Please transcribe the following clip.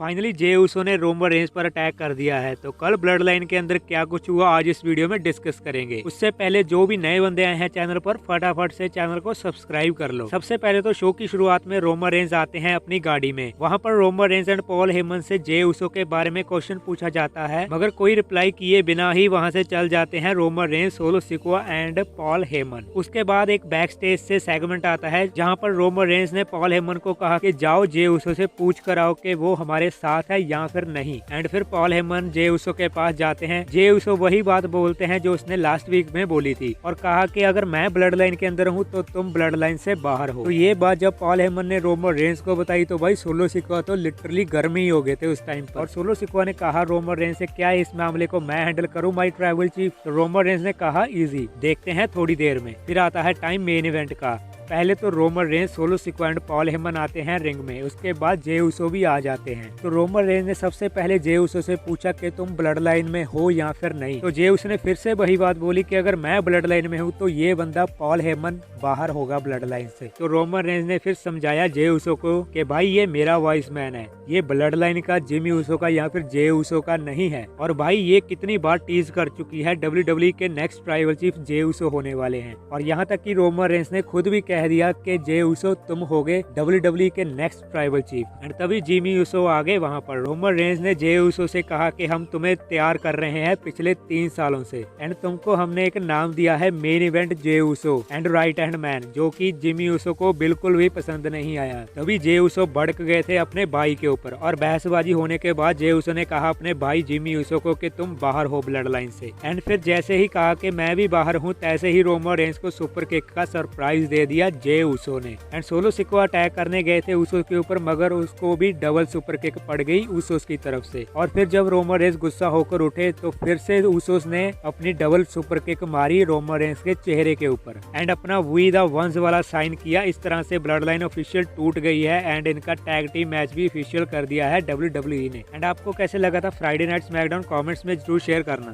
Finally जे उसो ने Roman Reigns पर attack कर दिया है। तो कल ब्लड लाइन के अंदर क्या कुछ हुआ आज इस वीडियो में डिस्कस करेंगे। उससे पहले जो भी नए बंदे आए हैं चैनल पर फटाफट से चैनल को सब्सक्राइब कर लो। सबसे पहले तो शो की शुरुआत में रोमन रेंज आते हैं अपनी गाड़ी में। वहाँ पर Roman Reigns and Paul Heyman से जे उसो के बारे में क्वेश्चन पूछा जाता है, मगर कोई रिप्लाई किए बिना ही वहाँ से चल जाते हैं Roman Reigns, solo Sikoa and Paul Heyman. उसके बाद एक बैक स्टेज से सेगमेंट आता है जहाँ पर रोमन रेंज ने पॉल हेमन को कहा कि जाओ जे उसो से पूछ कर आओ कि वो हमारे साथ है या फिर नहीं। एंड फिर पॉल हेमन जे उसो के पास जाते हैं। जे उसो वही बात बोलते हैं जो उसने लास्ट वीक में बोली थी और कहा कि अगर मैं ब्लड लाइन के अंदर हूँ तो तुम ब्लड लाइन से बाहर हो। तो ये बात जब पॉल हेमन ने रोमन रेंज को बताई तो भाई सोलो सिकोआ तो लिटरली गर्म ही हो गए थे उस टाइम पर। और सोलो सिकोआ ने कहा रोमन रेंज से क्या इस मामले को मैं हैंडल करूँ माई ट्राइबल चीफ। तो रोमन रेंज ने कहा इजी, देखते हैं थोड़ी देर में। फिर आता है टाइम मेन इवेंट का। पहले तो Roman Reigns, solo Sikoa and Paul Heyman आते हैं रिंग में। उसके बाद जे उसो भी आ जाते हैं। तो रोमन रेंज ने सबसे पहले जे उसो से पूछा कि तुम ब्लड लाइन में हो या फिर नहीं। तो जे उसने फिर से वही बात बोली कि अगर मैं ब्लड लाइन में हूँ तो ये बंदा पॉल हेमन बाहर होगा ब्लड लाइन से। तो रोमन रेंज ने फिर समझाया जे उसो को कि भाई ये मेरा वॉइस मैन है, ये ब्लड लाइन का जिमी उसो का या फिर जे उसो का नहीं है। और भाई ये कितनी बार टीज कर चुकी है WWE के नेक्स्ट ट्राइबल चीफ जे उसो होने वाले हैं। और यहाँ तक कि रोमन रेंज ने खुद भी कह दिया कि जे उसो तुम होगे WWE के नेक्स्ट ट्राइबल चीफ। एंड तभी जिमी उसो आ गए वहाँ पर। रोमन रेंज ने जे उसो से कहा कि हम तुम्हें तैयार कर रहे हैं पिछले 3 सालों से एंड तुमको हमने एक नाम दिया है main event J Uso and right hand man, जो कि जिमी उसो को बिल्कुल भी पसंद नहीं आया। तभी जे उसो भड़क गए थे अपने भाई के ऊपर और बहसबाजी होने के बाद जे उसो ने कहा अपने भाई जिमी उसो को कि तुम बाहर हो ब्लड लाइन से। एंड फिर जैसे ही कहा कि मैं भी बाहर हूँ तैसे ही रोमन रेंज को सुपर किक का सरप्राइज दे दिया जे उसो ने। एंड सोलो सिकोआ अटैक करने गए थे उसो के ऊपर, मगर उसको भी डबल सुपर किक पड़ गई उसोस की तरफ से। और फिर जब रोमन रेंज गुस्सा होकर उठे तो फिर से उसोस ने अपनी डबल सुपर किक मारी रोमन रेंज के चेहरे के ऊपर एंड अपना वी द वंस वाला साइन किया। इस तरह से ब्लड लाइन ऑफिशियल टूट गई है एंड इनका टैग टीम मैच भी ऑफिशियल कर दिया है WWE ने। एंड आपको कैसे लगा था फ्राइडे नाइट स्मैकडाउन, कमेंट्स में जरूर शेयर करना।